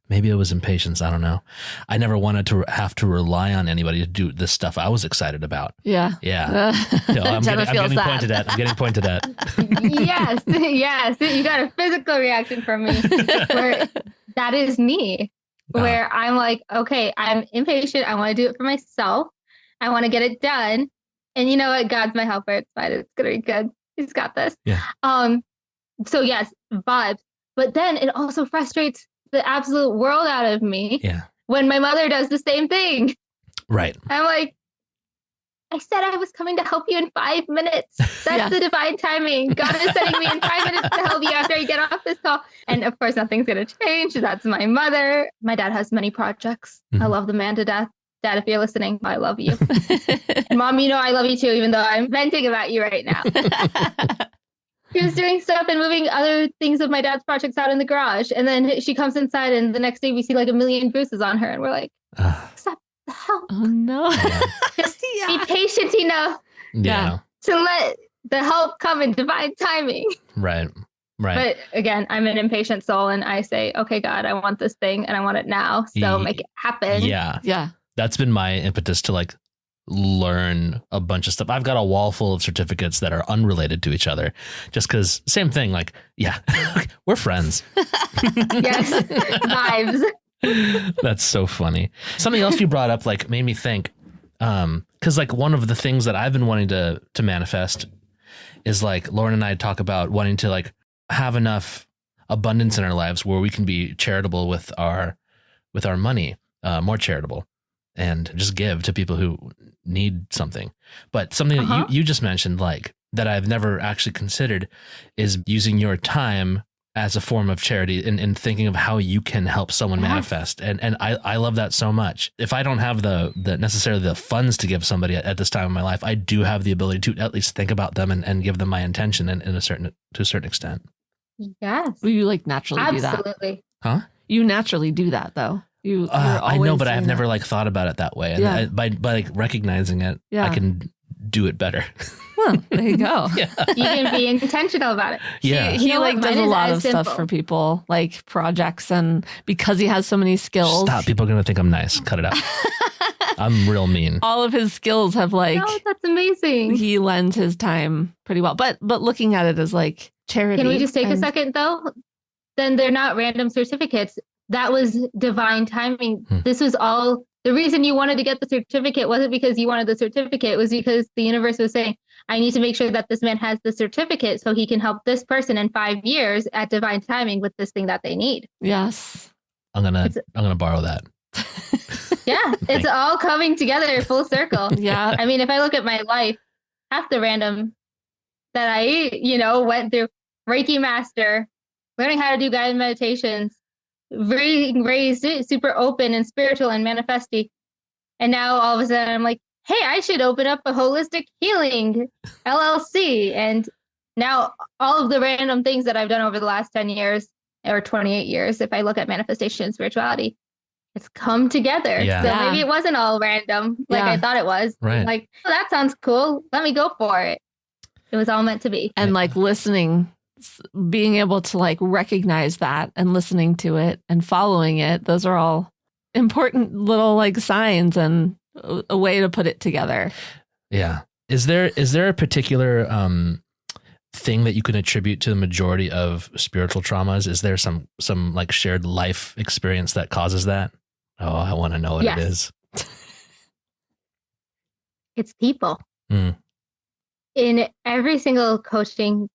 maybe it was impatience. I don't know. I never wanted to have to rely on anybody to do this stuff I was excited about. Yeah. Yeah. I'm getting pointed at. I'm getting pointed at. Yes. You got a physical reaction from me. Where that is me. Where I'm like, okay, I'm impatient. I want to do it for myself. I want to get it done. And you know what? God's my helper. It's fine. It's going to be good. He's got this. Yeah. So yes, vibes. But then it also frustrates the absolute world out of me. Yeah. When my mother does the same thing. Right. I'm like, I said I was coming to help you in 5 minutes. That's the divine timing. God is sending me in 5 minutes to help you after I get off this call. And of course, nothing's going to change. That's my mother. My dad has many projects. I love the man to death. Dad, if you're listening, I love you. And Mom, you know I love you too, even though I'm venting about you right now. She was doing stuff and moving other things of my dad's projects out in the garage. And then she comes inside, and the next day we see like a million bruises on her. And we're like, stop the hell. Oh, no. Just be patient enough to let the help come in divine timing. Right. But again, I'm an impatient soul, and I say, okay, God, I want this thing and I want it now. So make it happen. Yeah. That's been my impetus to like learn a bunch of stuff. I've got a wall full of certificates that are unrelated to each other, just because same thing, like, we're friends. Yes. Vibes. That's so funny. Something else you brought up like made me think, because like one of the things that I've been wanting to manifest is like Lauren and I talk about wanting to like have enough abundance in our lives where we can be charitable with our money, more charitable, and just give to people who need something. But something that you just mentioned, like that I've never actually considered, is using your time as a form of charity and thinking of how you can help someone manifest. And I love that so much. If I don't have the necessarily the funds to give somebody at this time in my life, I do have the ability to at least think about them and give them my intention to a certain extent. Yes. Well, you like naturally do that. Absolutely. Huh? You naturally do that though. I know, but I've never like thought about it that way. And by like recognizing it, I can do it better. Well, there you go. You can be intentional about it. Yeah. He like does a lot of simple. stuff for people, like projects, and because he has so many skills. Stop. People are going to think I'm nice. Cut it out. I'm real mean. All of his skills have like, no, that's amazing. He lends his time pretty well, but looking at it as like charity. Can we just take a second though? Then they're not random certificates. That was divine timing. This was all the reason you wanted to get the certificate wasn't because you wanted the certificate. It was because the universe was saying, I need to make sure that this man has the certificate so he can help this person in 5 years at divine timing with this thing that they need. Yes. I'm gonna borrow that. Yeah, it's all coming together full circle. Yeah. I mean, if I look at my life, half the random that I, went through, Reiki Master, learning how to do guided meditations, being raised super open and spiritual and manifesting. And now all of a sudden I'm like, hey, I should open up a holistic healing LLC. And now all of the random things that I've done over the last 10 years or 28 years, if I look at manifestation and spirituality, it's come together. Yeah. So maybe it wasn't all random like I thought it was. Right. Like, oh, that sounds cool. Let me go for it. It was all meant to be. And like listening, being able to like recognize that and listening to it and following it, those are all important little like signs and a way to put it together. Yeah. Is there a particular thing that you can attribute to the majority of spiritual traumas? Is there some like shared life experience that causes that? Oh, I want to know what it is. It's people. In every single coaching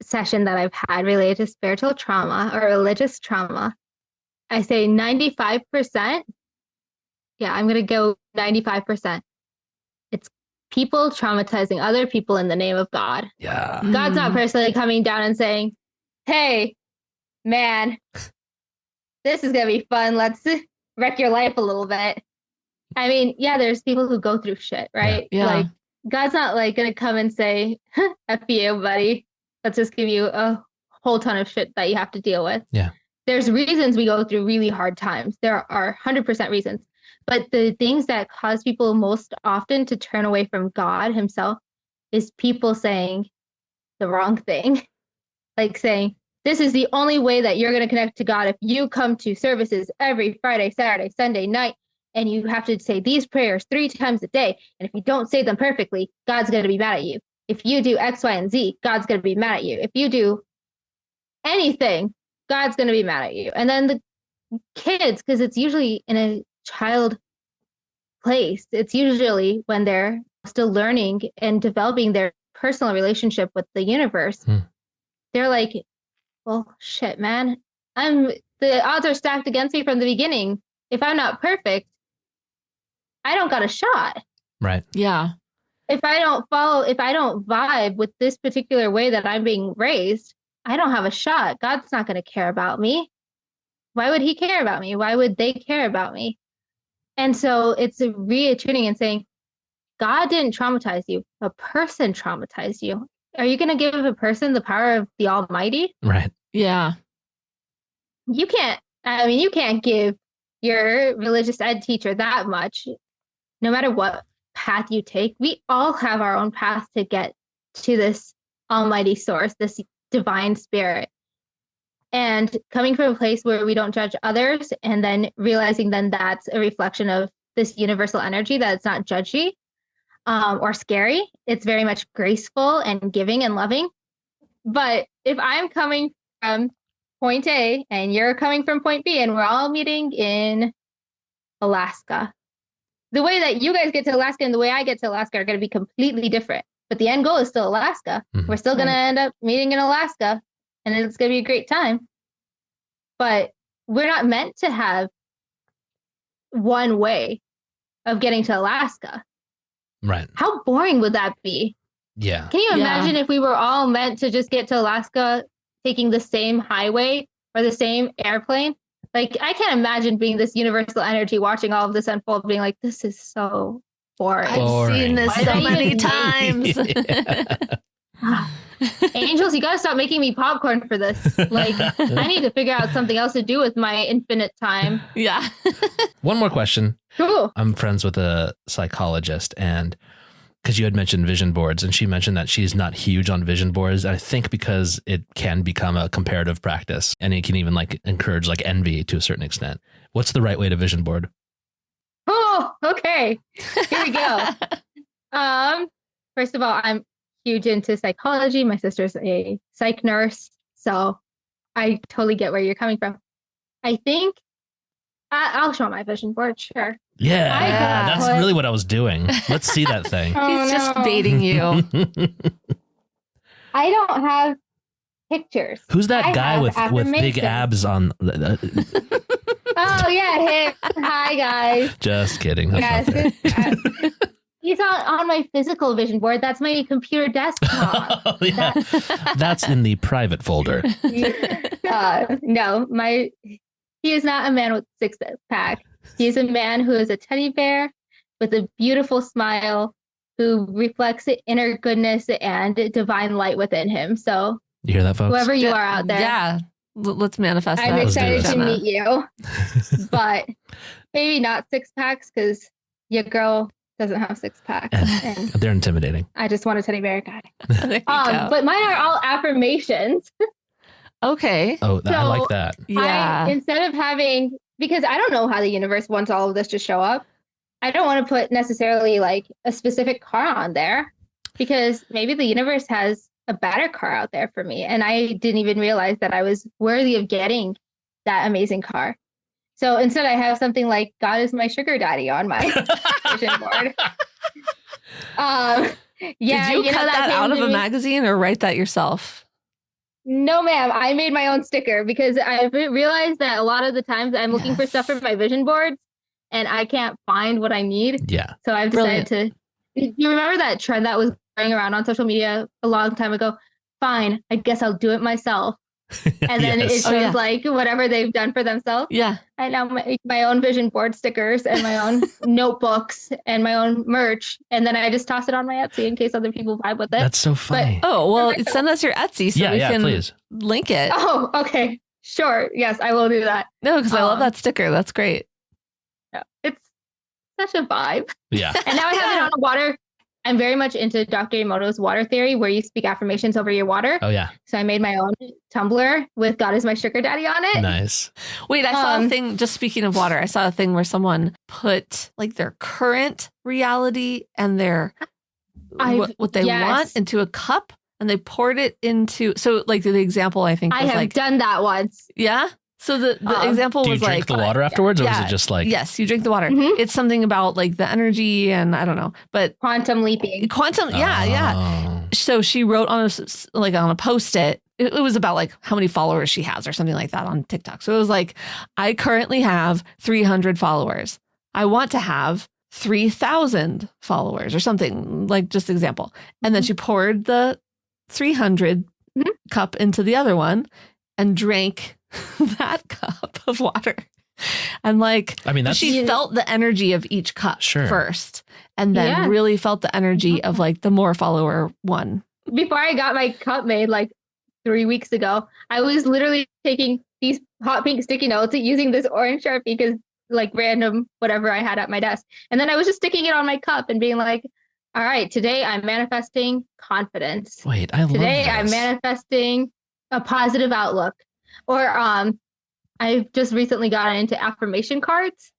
session that I've had related to spiritual trauma or religious trauma, I say 95%. Yeah, I'm going to go 95%. It's people traumatizing other people in the name of God. Yeah. God's not personally coming down and saying, hey, man, this is going to be fun. Let's wreck your life a little bit. I mean, yeah, there's people who go through shit, right? Yeah. Like, God's not like going to come and say, F you, buddy. Let's just give you a whole ton of shit that you have to deal with. Yeah. There's reasons we go through really hard times. There are 100% reasons. But the things that cause people most often to turn away from God himself is people saying the wrong thing. Like saying, this is the only way that you're going to connect to God if you come to services every Friday, Saturday, Sunday night, and you have to say these prayers 3 times a day. And if you don't say them perfectly, God's going to be mad at you. If you do X, Y, and Z, God's going to be mad at you. If you do anything, God's going to be mad at you. And then the kids, because it's usually in a child place, it's usually when they're still learning and developing their personal relationship with the universe. They're like, well, shit, man, the odds are stacked against me from the beginning. If I'm not perfect, I don't got a shot. Right. Yeah. If I don't vibe with this particular way that I'm being raised, I don't have a shot. God's not going to care about me. Why would he care about me? Why would they care about me? And so it's a reattuning and saying, God didn't traumatize you. A person traumatized you. Are you going to give a person the power of the Almighty? Right. Yeah. You can't give your religious ed teacher that much. No matter what path you take, we all have our own path to get to this almighty source, this divine spirit. And coming from a place where we don't judge others and then realizing then that's a reflection of this universal energy, that it's not judgy or scary. It's very much graceful and giving and loving. But if I'm coming from point A and you're coming from point B and we're all meeting in Alaska, the way that you guys get to Alaska and the way I get to Alaska are going to be completely different. But the end goal is still Alaska. We're still going to end up meeting in Alaska, and it's going to be a great time. But we're not meant to have one way of getting to Alaska. Right. How boring would that be? Yeah. Can you imagine if we were all meant to just get to Alaska taking the same highway or the same airplane? Like, I can't imagine being this universal energy, watching all of this unfold, being like, this is so boring. I've seen this so many times. Angels, you got to stop making me popcorn for this. Like, I need to figure out something else to do with my infinite time. Yeah. One more question. Cool. I'm friends with a psychologist, and because you had mentioned vision boards, and she mentioned that she's not huge on vision boards. I think because it can become a comparative practice, and it can even like encourage like envy to a certain extent. What's the right way to vision board? Oh, okay. Here we go. First of all, I'm huge into psychology. My sister's a psych nurse, so I totally get where you're coming from. I think I'll show my vision board, sure. Yeah, that's really what I was doing. Let's see that thing. He's just baiting you. I don't have pictures. Who's that guy with big affirmations. abs on? Oh Oh yeah, him. Hi guys. Just kidding. That's Yes. not there. He's on my physical vision board. That's my computer desktop. Oh, yeah. That's in the private folder. No, he is not a man with six pack. He is a man who is a teddy bear with a beautiful smile, who reflects inner goodness and divine light within him. So You hear that, folks? whoever you are out there, Yeah. Let's manifest that. I'm Let's do excited this. to meet you. But maybe not six packs because your girl doesn't have six packs. And They're intimidating. I just want a teddy bear guy. There you go. But mine are all affirmations. Okay. Oh, I So- like that. Yeah. Instead of having, because I don't know how the universe wants all of this to show up, I don't want to put necessarily like a specific car on there because maybe the universe has a better car out there for me. And I didn't even realize that I was worthy of getting that amazing car. So instead, I have something like God is my sugar daddy on my vision board. Yeah, Did you cut that came out of to a me- magazine or write that yourself? No, ma'am. I made my own sticker because I realized that a lot of the times I'm looking for stuff for my vision boards and I can't find what I need. Yeah. So I've decided to. You remember that trend that was going around on social media a long time ago? Fine, I guess I'll do it myself. And then it Yes. shows Oh, yeah. like whatever they've done for themselves. Yeah. I now make my own vision board stickers and my own notebooks and my own merch. And then I just toss it on my Etsy in case other people vibe with it. That's so funny. Oh, well, send us your Etsy so we yeah, can please. link it. Oh, okay. Sure. Yes, I will do that. No, because I love Um, that sticker. That's great. Yeah, it's such a vibe. Yeah. And now I have it on a water. I'm very much into Dr. Emoto's water theory where you speak affirmations over your water. Oh, yeah. So I made my own tumbler with God is my sugar daddy on it. Nice. Wait, I saw a Um, thing, just speaking of water, I saw a thing where someone put like their current reality and their what they yes. want into a cup and they poured it into, so like the example I think I was have like, done that once. yeah. So the example Do you was drink like, the water afterwards or is yeah, it just like. yes, you drink the water. Mhm. It's something about like the energy and I don't know, but Quantum leaping. quantum, yeah. Oh. So she wrote on a post-it. It was about like how many followers she has or something like that on TikTok. So it was like, I currently have 300 followers. I want to have 3,000 followers or something, like just example. And then she poured the 300 Mhm. cup into the other one and drank that cup of water. And like, I mean, that's. she felt the energy of each cup Sure. first and then Yeah. really felt the energy of like the more follower one. Before I got my cup made like 3 weeks ago, I was literally taking these hot pink sticky notes using this orange Sharpie because like random whatever I had at my desk. And then I was just sticking it on my cup and being like, all right, today I'm manifesting confidence. Wait, I love Today this. I'm manifesting a positive outlook. Or I just recently gotten into affirmation cards.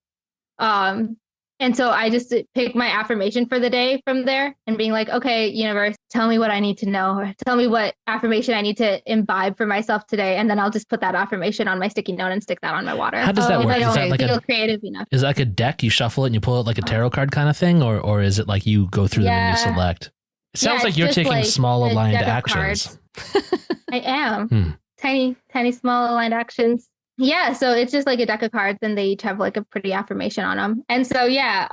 And so I just pick my affirmation for the day from there and being like, okay, universe, tell me what I need to know, or tell me what affirmation I need to imbibe for myself today. And then I'll just put that affirmation on my sticky note and stick that on my water. How does that if work? I Is don't that like feel a creative enough. Is it like a deck? You shuffle it and you pull it like a tarot card kind of thing, or is it like you go through them and you Yeah. select? It sounds Yeah, like it's you're just taking like small a aligned deck of actions. I am. Hmm. Tiny, small aligned actions. Yeah, so it's just like a deck of cards and they each have like a pretty affirmation on them. And so, yeah,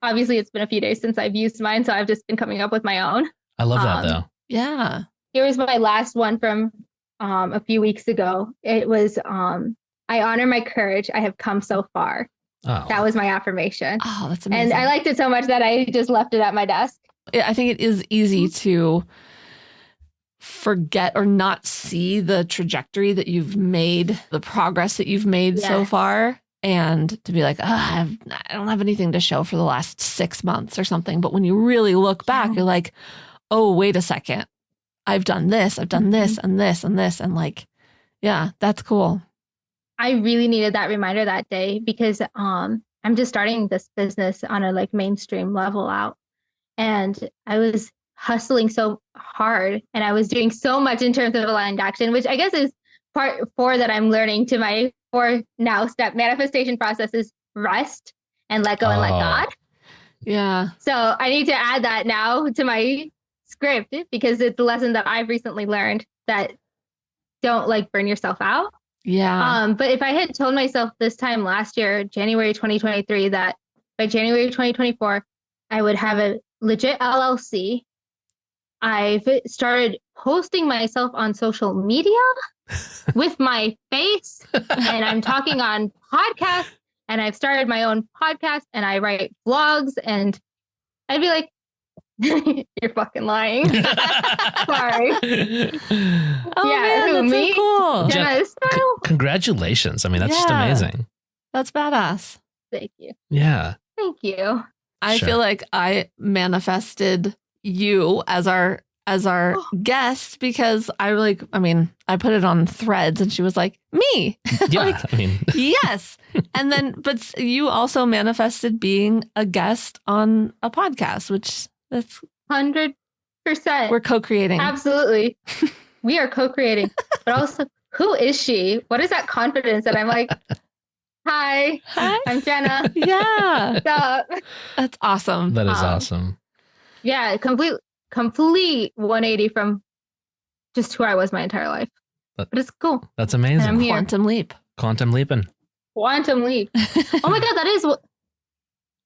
obviously it's been a few days since I've used mine, so I've just been coming up with my own. I love that though. Yeah. Here was my last one from a few weeks ago. It was, I honor my courage. I have come so far. Oh, That was my affirmation. Oh, that's amazing. And I liked it so much that I just left it at my desk. I think it is easy to forget or not see the trajectory that you've made, the progress that you've made so Yes. far, and to be like, I don't have anything to show for the last 6 months or something. But when you really look back, Yeah. you're like, oh, wait a second. I've done this, I've done this and this and this. And like, yeah, that's cool. I really needed that reminder that day because I'm just starting this business on a like mainstream level out. And I was hustling so hard and I was doing so much in terms of aligned action, which I guess is part 4 that I'm learning to my 4 now step manifestation process is rest and let go and let Oh. God. Yeah. So I need to add that now to my script because it's a lesson that I've recently learned that don't like burn yourself out. Yeah. But if I had told myself this time last year, January 2023, that by January 2024, I would have a legit LLC. I've started posting myself on social media with my face, and I'm talking on podcasts, and I've started my own podcast, and I write vlogs, and I'd be like, you're fucking lying. Sorry. Oh man, who, that's me? so cool. Jenna Esmail? Congratulations. I mean, that's just Yeah. amazing. That's badass. Thank you. Yeah. Thank you. I Sure. feel like I manifested you as our guest because I put it on Threads and she was like, me. Yeah. Like, I mean, yes. And then, but you also manifested being a guest on a podcast, which that's 100%. we're co-creating. Absolutely. We are co-creating. But also, who is she? What is that confidence that I'm like, hi, Hi. I'm Jenna. Yeah. What's up? That's awesome. that is awesome. Yeah, complete 180 from just who I was my entire life. But- But it's cool. That's amazing. And I'm here. Quantum leap. Quantum leaping. Quantum leap. Oh my God, that is what.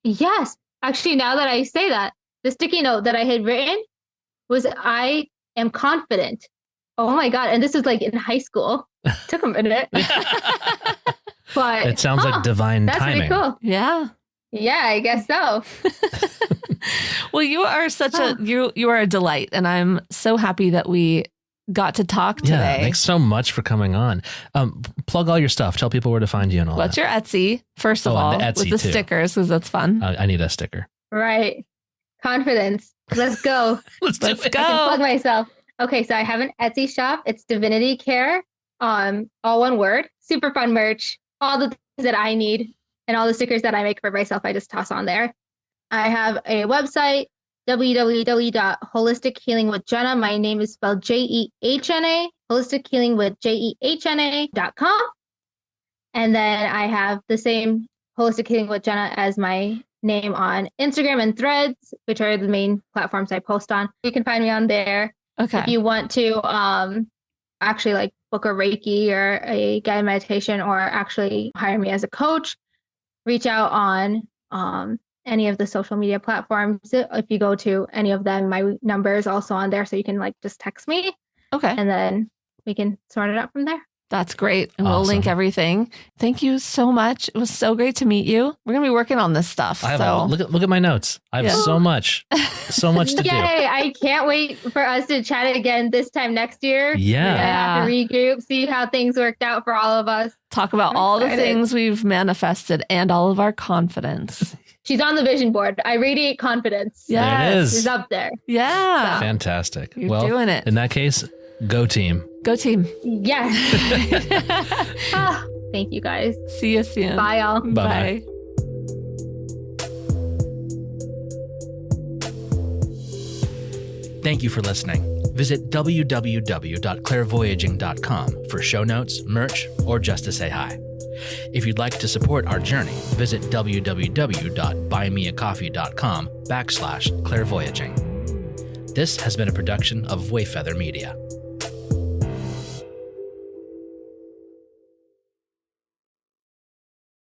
Yes. Actually, now that I say that, the sticky note that I had written was I am confident. Oh my God. And this was like in high school. Took a minute. But It sounds like divine that's timing. pretty cool. Yeah. Yeah, I guess so. Well, you are such you are a delight, and I'm so happy that we got to talk Yeah, today. thanks so much for coming on. Plug all your stuff. Tell people where to find you and all What's that. your Etsy, first of Oh, all, and the Etsy with the too. stickers, because that's fun. I need a sticker. Right. Confidence. Let's go. Let's Let's I can plug go. myself. Okay, so I have an Etsy shop. It's Divinity Care. All one word. Super fun merch. All the things that I need and all the stickers that I make for myself, I just toss on there. I have a website, www.holistichealingwithjenna. My name is spelled Jehna. holistichealingwithjehna.com. And then I have the same Holistic Healing with Jenna as my name on Instagram and Threads, which are the main platforms I post on. You can find me on there. Okay. If you want to actually like book a Reiki or a guided meditation or actually hire me as a coach, reach out on any of the social media platforms. If you go to any of them, my number is also on there, so you can like just text me Okay. and then we can sort it out from there. That's great. And we'll link Awesome. everything. Thank you so much. It was so great to meet you. We're going to be working on this stuff. I have so look at my notes. I have Yeah. so much to do. Yay! I can't wait for us to chat again this time next year. Yeah. We're gonna have to regroup, see how things worked out for all of us. talk about I'm all the excited. things we've manifested and all of our confidence. She's on the vision board. I radiate confidence. Yeah. There it is. She's up there. Yeah. Fantastic. You're well, doing it. in that case, go team. Go team. Yes. Ah, thank you guys. See you soon. Bye, all. Bye-bye. Bye. Thank you for listening. Visit www.clairvoyaging.com for show notes, merch, or just to say hi. If you'd like to support our journey, visit www.buymeacoffee.com/clairvoyaging. This has been a production of Wayfeather Media.